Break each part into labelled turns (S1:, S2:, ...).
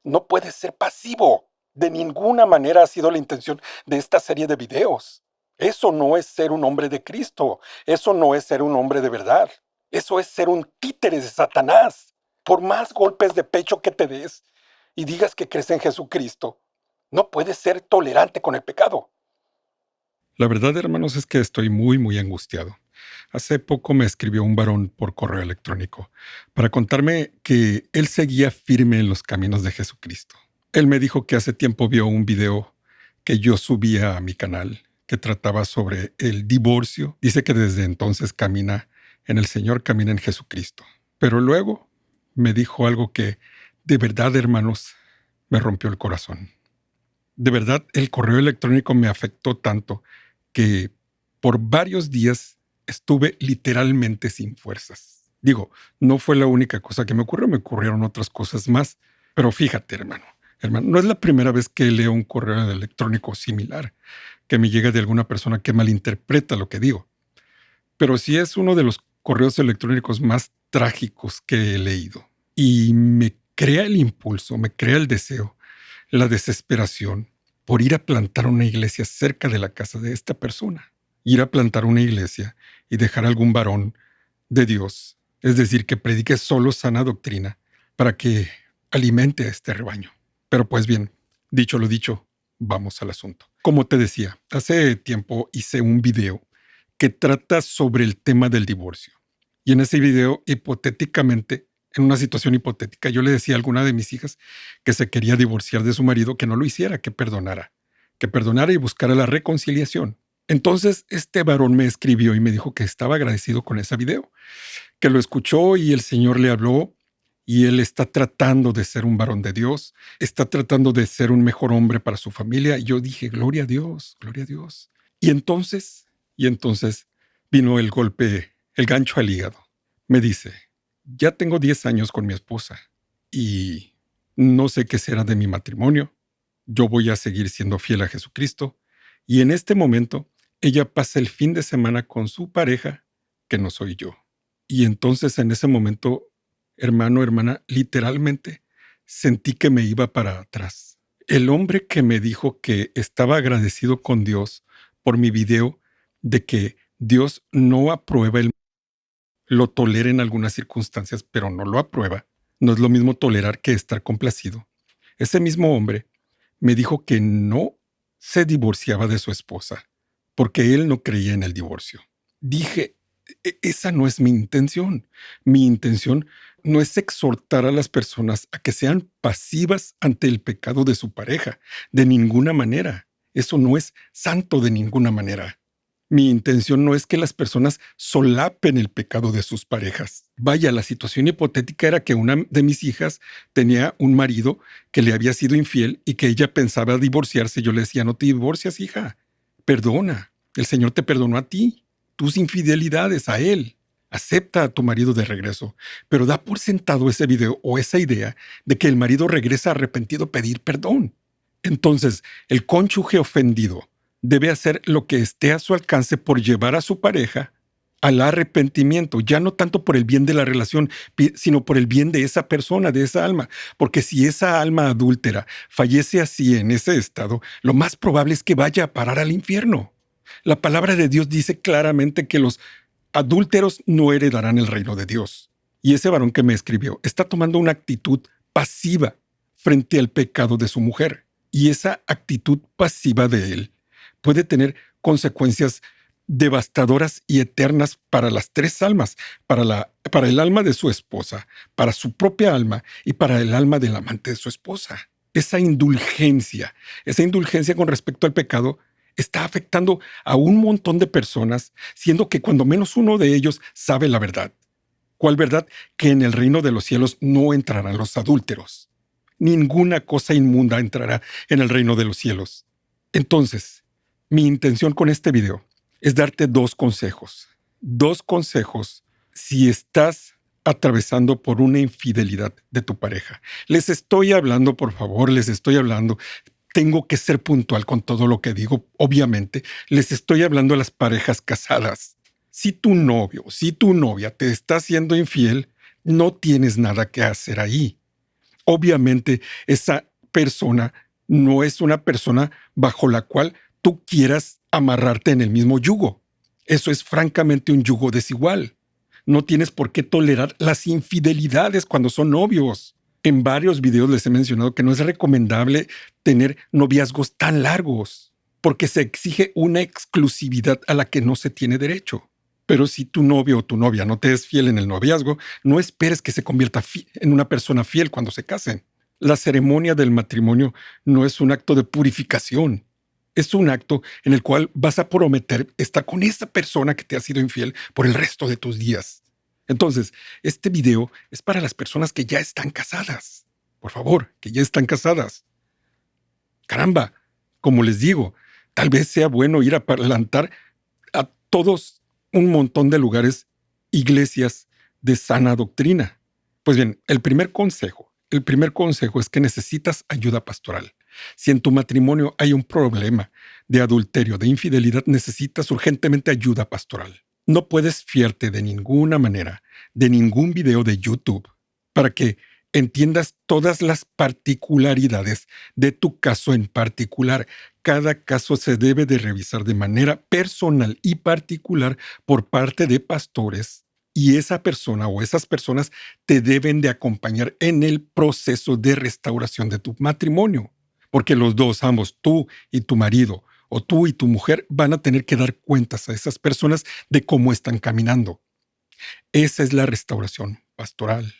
S1: No puedes ser pasivo. De ninguna manera ha sido la intención de esta serie de videos. Eso no es ser un hombre de Cristo. Eso no es ser un hombre de verdad. Eso es ser un títere de Satanás. Por más golpes de pecho que te des y digas que crees en Jesucristo, no puedes ser tolerante con el pecado.
S2: La verdad, hermanos, es que estoy muy angustiado. Hace poco me escribió un varón por correo electrónico para contarme que él seguía firme en los caminos de Jesucristo. Él me dijo que hace tiempo vio un video que yo subía a mi canal que trataba sobre el divorcio. Dice que desde entonces camina en el Señor, camina en Jesucristo. Pero luego me dijo algo que, de verdad, hermanos, me rompió el corazón. De verdad, el correo electrónico me afectó tanto que por varios días estuve literalmente sin fuerzas. Digo, no fue la única cosa que me ocurrieron otras cosas más. Pero fíjate, hermano, no es la primera vez que leo un correo electrónico similar, que me llega de alguna persona que malinterpreta lo que digo. Pero sí es uno de los correos electrónicos más trágicos que he leído. Y me crea el impulso, me crea el deseo, la desesperación por ir a plantar una iglesia cerca de la casa de esta persona. Ir a plantar una iglesia y dejar algún varón de Dios, es decir, que predique solo sana doctrina para que alimente a este rebaño. Pero pues bien, dicho lo dicho, vamos al asunto. Como te decía, hace tiempo hice un video que trata sobre el tema del divorcio. Y en ese video, hipotéticamente, en una situación hipotética, yo le decía a alguna de mis hijas que se quería divorciar de su marido, que no lo hiciera, que perdonara y buscara la reconciliación. Entonces, este varón me escribió y me dijo que estaba agradecido con ese video, que lo escuchó y el Señor le habló y él está tratando de ser un varón de Dios, está tratando de ser un mejor hombre para su familia. Y yo dije, gloria a Dios, gloria a Dios. Y entonces vino el golpe, el gancho al hígado. Me dice, ya tengo 10 años con mi esposa y no sé qué será de mi matrimonio. Yo voy a seguir siendo fiel a Jesucristo. Y en este momento, ella pasa el fin de semana con su pareja, que no soy yo. Y entonces en ese momento, hermano, hermana, literalmente sentí que me iba para atrás. El hombre que me dijo que estaba agradecido con Dios por mi video de que Dios no aprueba lo tolera en algunas circunstancias, pero no lo aprueba. No es lo mismo tolerar que estar complacido. Ese mismo hombre me dijo que no se divorciaba de su esposa porque él no creía en el divorcio. Dije, esa no es mi intención. Mi intención no es exhortar a las personas a que sean pasivas ante el pecado de su pareja, de ninguna manera. Eso no es santo de ninguna manera. Mi intención no es que las personas solapen el pecado de sus parejas. Vaya, la situación hipotética era que una de mis hijas tenía un marido que le había sido infiel y que ella pensaba divorciarse. Yo le decía, no te divorcias, hija. Perdona. El Señor te perdonó a ti, tus infidelidades a él. Acepta a tu marido de regreso, pero da por sentado ese video o esa idea de que el marido regresa arrepentido a pedir perdón. Entonces, el cónyuge ofendido debe hacer lo que esté a su alcance por llevar a su pareja al arrepentimiento, ya no tanto por el bien de la relación, sino por el bien de esa persona, de esa alma. Porque si esa alma adúltera fallece así en ese estado, lo más probable es que vaya a parar al infierno. La palabra de Dios dice claramente que los adúlteros no heredarán el reino de Dios. Y ese varón que me escribió está tomando una actitud pasiva frente al pecado de su mujer. Y esa actitud pasiva de él puede tener consecuencias devastadoras y eternas para las tres almas, para el alma de su esposa, para su propia alma y para el alma del amante de su esposa. Esa indulgencia con respecto al pecado está afectando a un montón de personas, siendo que cuando menos uno de ellos sabe la verdad. ¿Cuál verdad? Que en el reino de los cielos no entrarán los adúlteros. Ninguna cosa inmunda entrará en el reino de los cielos. Entonces, mi intención con este video es darte dos consejos. Dos consejos si estás atravesando por una infidelidad de tu pareja. Les estoy hablando, por favor, les estoy hablando. Tengo que ser puntual con todo lo que digo. Obviamente, les estoy hablando a las parejas casadas. Si tu novio, si tu novia te está siendo infiel, no tienes nada que hacer ahí. Obviamente, esa persona no es una persona bajo la cual tú quieras amarrarte en el mismo yugo. Eso es francamente un yugo desigual. No tienes por qué tolerar las infidelidades cuando son novios. En varios videos les he mencionado que no es recomendable tener noviazgos tan largos, porque se exige una exclusividad a la que no se tiene derecho. Pero si tu novio o tu novia no te es fiel en el noviazgo, no esperes que se convierta en una persona fiel cuando se casen. La ceremonia del matrimonio no es un acto de purificación. Es un acto en el cual vas a prometer estar con esa persona que te ha sido infiel por el resto de tus días. Entonces, este video es para las personas que ya están casadas. Por favor, que ya están casadas. Caramba, como les digo, tal vez sea bueno ir a plantar a todos un montón de lugares, iglesias de sana doctrina. Pues bien, el primer consejo es que necesitas ayuda pastoral. Si en tu matrimonio hay un problema de adulterio, de infidelidad, necesitas urgentemente ayuda pastoral. No puedes fiarte de ninguna manera de ningún video de YouTube para que entiendas todas las particularidades de tu caso en particular. Cada caso se debe de revisar de manera personal y particular por parte de pastores, y esa persona o esas personas te deben de acompañar en el proceso de restauración de tu matrimonio, porque los dos, ambos, tú y tu marido, o tú y tu mujer, van a tener que dar cuentas a esas personas de cómo están caminando. Esa es la restauración pastoral.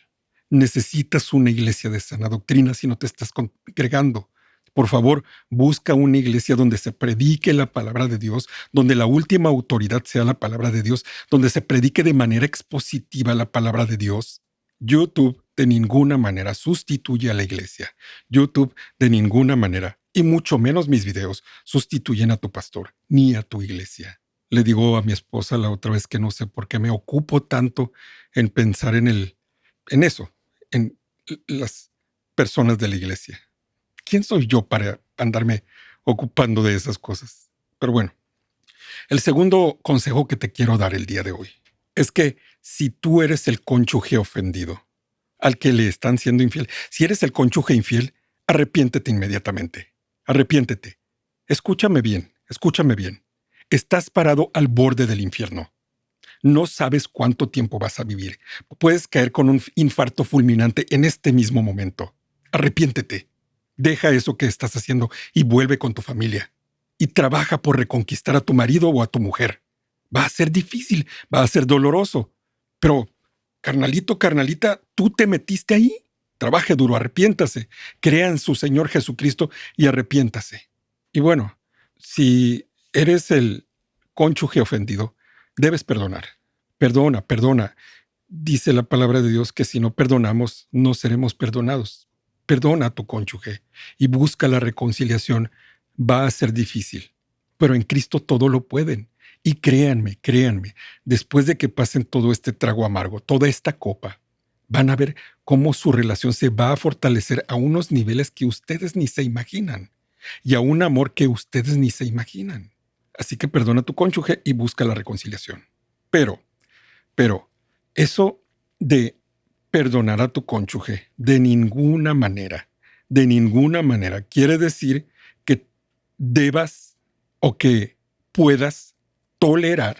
S2: Necesitas una iglesia de sana doctrina si no te estás congregando. Por favor, busca una iglesia donde se predique la palabra de Dios, donde la última autoridad sea la palabra de Dios, donde se predique de manera expositiva la palabra de Dios. YouTube de ninguna manera sustituye a la iglesia. YouTube de ninguna manera, y mucho menos mis videos, sustituyen a tu pastor ni a tu iglesia. Le digo a mi esposa la otra vez que no sé por qué me ocupo tanto en pensar en eso, en las personas de la iglesia. ¿Quién soy yo para andarme ocupando de esas cosas? Pero bueno, el segundo consejo que te quiero dar el día de hoy es que si tú eres el cónyuge ofendido, al que le están siendo infiel, si eres el cónyuge infiel, arrepiéntete inmediatamente. Arrepiéntete. Escúchame bien, escúchame bien. Estás parado al borde del infierno. No sabes cuánto tiempo vas a vivir. Puedes caer con un infarto fulminante en este mismo momento. Arrepiéntete. Deja eso que estás haciendo y vuelve con tu familia. Y trabaja por reconquistar a tu marido o a tu mujer. Va a ser difícil, va a ser doloroso. Pero, carnalito, carnalita, tú te metiste ahí. Trabaje duro, arrepiéntase. Crea en su Señor Jesucristo y arrepiéntase. Y bueno, si eres el cónyuge ofendido, debes perdonar. Perdona, perdona. Dice la palabra de Dios que si no perdonamos, no seremos perdonados. Perdona a tu cónyuge y busca la reconciliación. Va a ser difícil, pero en Cristo todo lo pueden. Y créanme, créanme, después de que pasen todo este trago amargo, toda esta copa, van a ver cómo su relación se va a fortalecer a unos niveles que ustedes ni se imaginan y a un amor que ustedes ni se imaginan. Así que perdona a tu cónyuge y busca la reconciliación. Pero, eso de perdonar a tu cónyuge de ninguna manera quiere decir que debas o que puedas tolerar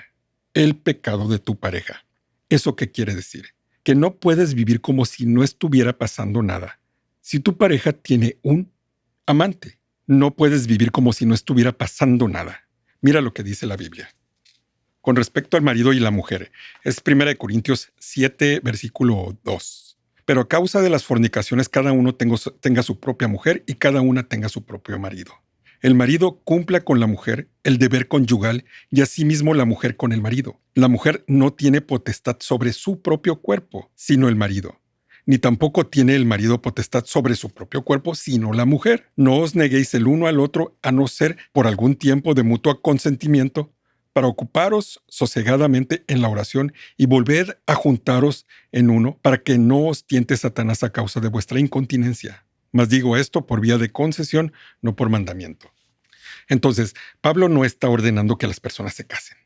S2: el pecado de tu pareja. ¿Eso qué quiere decir? Que no puedes vivir como si no estuviera pasando nada. Si tu pareja tiene un amante, no puedes vivir como si no estuviera pasando nada. Mira lo que dice la Biblia. Con respecto al marido y la mujer, es 1 Corintios 7, versículo 2. Pero a causa de las fornicaciones, cada uno tenga su propia mujer y cada una tenga su propio marido. El marido cumpla con la mujer el deber conyugal y asimismo la mujer con el marido. La mujer no tiene potestad sobre su propio cuerpo, sino el marido. Ni tampoco tiene el marido potestad sobre su propio cuerpo, sino la mujer. No os neguéis el uno al otro, a no ser por algún tiempo de mutuo consentimiento, para ocuparos sosegadamente en la oración y volved a juntaros en uno, para que no os tiente Satanás a causa de vuestra incontinencia. Mas digo esto por vía de concesión, no por mandamiento. Entonces, Pablo no está ordenando que las personas se casen,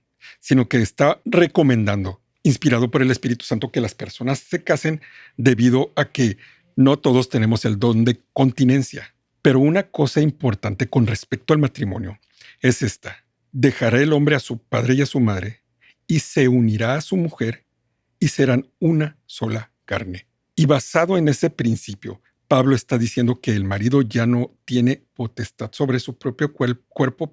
S2: sino que está recomendando, inspirado por el Espíritu Santo, que las personas se casen debido a que No todos tenemos el don de continencia, pero una cosa importante con respecto al matrimonio es esta. Dejará el hombre a su padre y a su madre, y se unirá a su mujer, y serán una sola carne. Y basado en ese principio, Pablo está diciendo que el marido ya no tiene potestad sobre su propio cuerpo,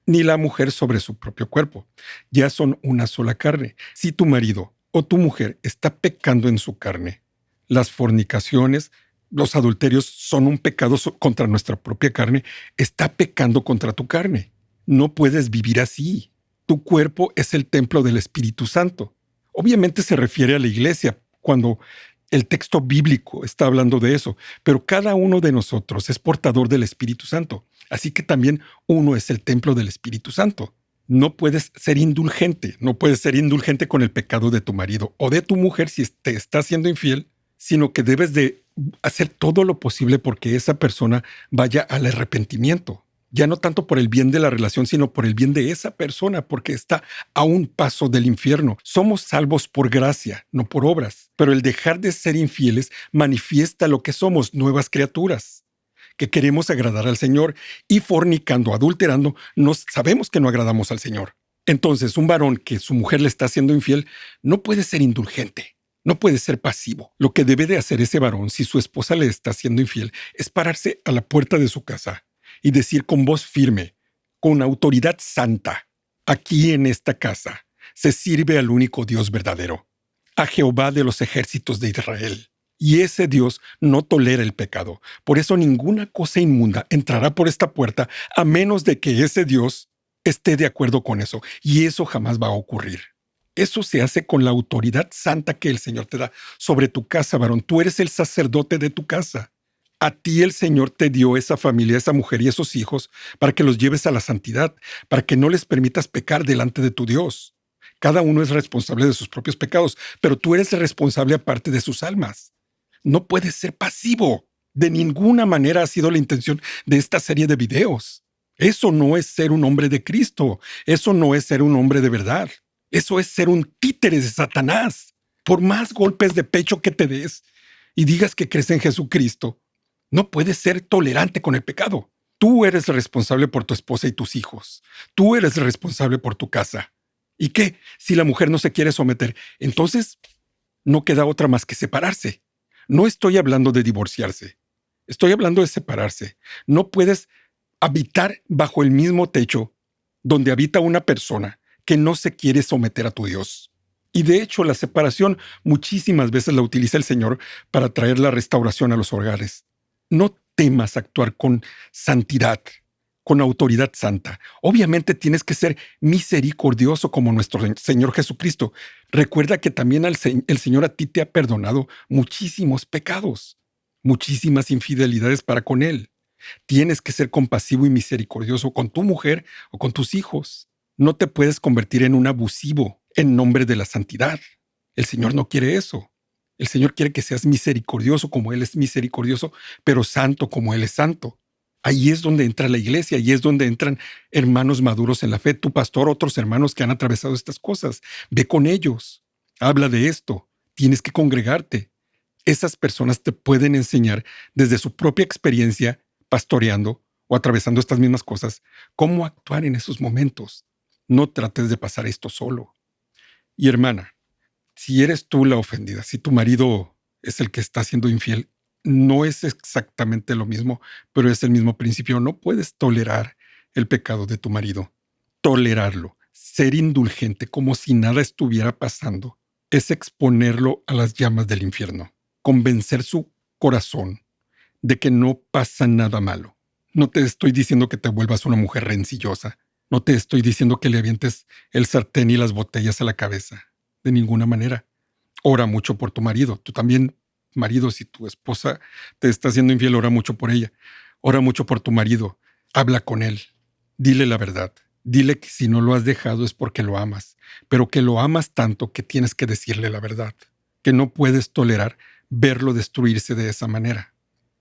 S2: ni la mujer sobre su propio cuerpo. Ya son una sola carne. Si tu marido o tu mujer está pecando en su carne, las fornicaciones, los adulterios son un pecado contra nuestra propia carne, está pecando contra tu carne. No puedes vivir así. Tu cuerpo es el templo del Espíritu Santo. Obviamente se refiere a la iglesia cuando el texto bíblico está hablando de eso, pero cada uno de nosotros es portador del Espíritu Santo. Así que también uno es el templo del Espíritu Santo. No puedes ser indulgente, no puedes ser indulgente con el pecado de tu marido o de tu mujer si te está siendo infiel, sino que debes de hacer todo lo posible porque esa persona vaya al arrepentimiento. Ya no tanto por el bien de la relación, sino por el bien de esa persona, porque está a un paso del infierno. Somos salvos por gracia, no por obras. Pero el dejar de ser infieles manifiesta lo que somos, nuevas criaturas, que queremos agradar al Señor, y fornicando, adulterando, sabemos que no agradamos al Señor. Entonces, un varón que su mujer le está haciendo infiel no puede ser indulgente, no puede ser pasivo. Lo que debe de hacer ese varón, si su esposa le está haciendo infiel, es pararse a la puerta de su casa y decir con voz firme, con autoridad santa: aquí en esta casa se sirve al único Dios verdadero, a Jehová de los ejércitos de Israel. Y ese Dios no tolera el pecado. Por eso ninguna cosa inmunda entrará por esta puerta a menos de que ese Dios esté de acuerdo con eso. Y eso jamás va a ocurrir. Eso se hace con la autoridad santa que el Señor te da sobre tu casa, varón. Tú eres el sacerdote de tu casa. A ti el Señor te dio esa familia, esa mujer y esos hijos para que los lleves a la santidad, para que no les permitas pecar delante de tu Dios. Cada uno es responsable de sus propios pecados, pero tú eres el responsable aparte de sus almas. No puedes ser pasivo. De ninguna manera ha sido la intención de esta serie de videos. Eso no es ser un hombre de Cristo. Eso no es ser un hombre de verdad. Eso es ser un títere de Satanás. Por más golpes de pecho que te des y digas que crees en Jesucristo, no puedes ser tolerante con el pecado. Tú eres responsable por tu esposa y tus hijos. Tú eres responsable por tu casa. ¿Y qué? Si la mujer no se quiere someter, entonces no queda otra más que separarse. No estoy hablando de divorciarse. Estoy hablando de separarse. No puedes habitar bajo el mismo techo donde habita una persona que no se quiere someter a tu Dios. Y de hecho, la separación muchísimas veces la utiliza el Señor para traer la restauración a los hogares. No temas actuar con santidad, con autoridad santa. Obviamente tienes que ser misericordioso como nuestro Señor Jesucristo. Recuerda que también el Señor a ti te ha perdonado muchísimos pecados, muchísimas infidelidades para con Él. Tienes que ser compasivo y misericordioso con tu mujer o con tus hijos. No te puedes convertir en un abusivo en nombre de la santidad. El Señor no quiere eso. El Señor quiere que seas misericordioso como Él es misericordioso, pero santo como Él es santo. Ahí es donde entra la iglesia, ahí es donde entran hermanos maduros en la fe, tu pastor, otros hermanos que han atravesado estas cosas. Ve con ellos, habla de esto, tienes que congregarte. Esas personas te pueden enseñar desde su propia experiencia pastoreando o atravesando estas mismas cosas, cómo actuar en esos momentos. No trates de pasar esto solo. Y hermana, si eres tú la ofendida, si tu marido es el que está siendo infiel, no es exactamente lo mismo, pero es el mismo principio. No puedes tolerar el pecado de tu marido. Tolerarlo, ser indulgente como si nada estuviera pasando, es exponerlo a las llamas del infierno, convencer su corazón de que no pasa nada malo. No te estoy diciendo que te vuelvas una mujer rencillosa. No te estoy diciendo que le avientes el sartén y las botellas a la cabeza. De ninguna manera. Ora mucho por tu marido. Tú también, marido, si tu esposa te está haciendo infiel, ora mucho por ella. Ora mucho por tu marido. Habla con él. Dile la verdad. Dile que si no lo has dejado es porque lo amas, pero que lo amas tanto que tienes que decirle la verdad, que no puedes tolerar verlo destruirse de esa manera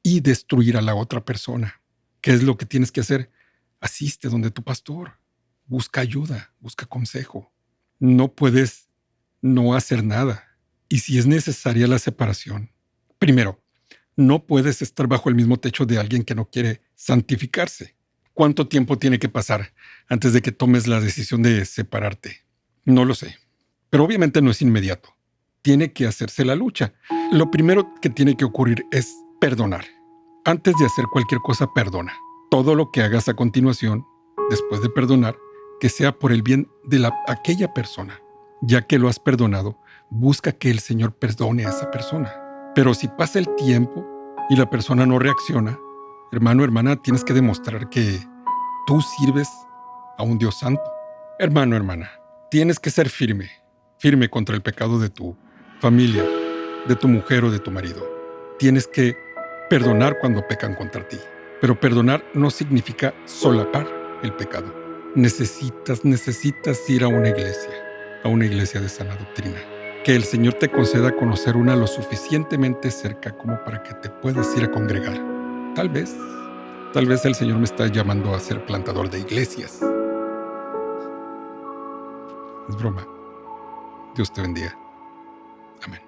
S2: y destruir a la otra persona. ¿Qué es lo que tienes que hacer? Asiste donde tu pastor. Busca ayuda, busca consejo. No puedes no hacer nada. Y si es necesaria la separación, primero, No puedes estar bajo el mismo techo de alguien que no quiere santificarse. ¿Cuánto tiempo tiene que pasar antes de que tomes la decisión de separarte? No lo sé. Pero obviamente no es inmediato. Tiene que hacerse la lucha. Lo primero que tiene que ocurrir es perdonar. Antes de hacer cualquier cosa, perdona. Todo lo que hagas a continuación, después de perdonar, que sea por el bien de aquella persona. Ya que lo has perdonado, busca que el Señor perdone a esa persona. Pero si pasa el tiempo y la persona no reacciona, hermano, hermana, tienes que demostrar que tú sirves a un Dios santo. Hermano, hermana, tienes que ser firme, firme contra el pecado de tu familia, de tu mujer o de tu marido. Tienes que perdonar cuando pecan contra ti. Pero perdonar no significa solapar el pecado. Necesitas ir a una iglesia de sana doctrina. Que el Señor te conceda conocer una lo suficientemente cerca como para que te puedas ir a congregar. Tal vez el Señor me está llamando a ser plantador de iglesias. Es broma. Dios te bendiga. Amén.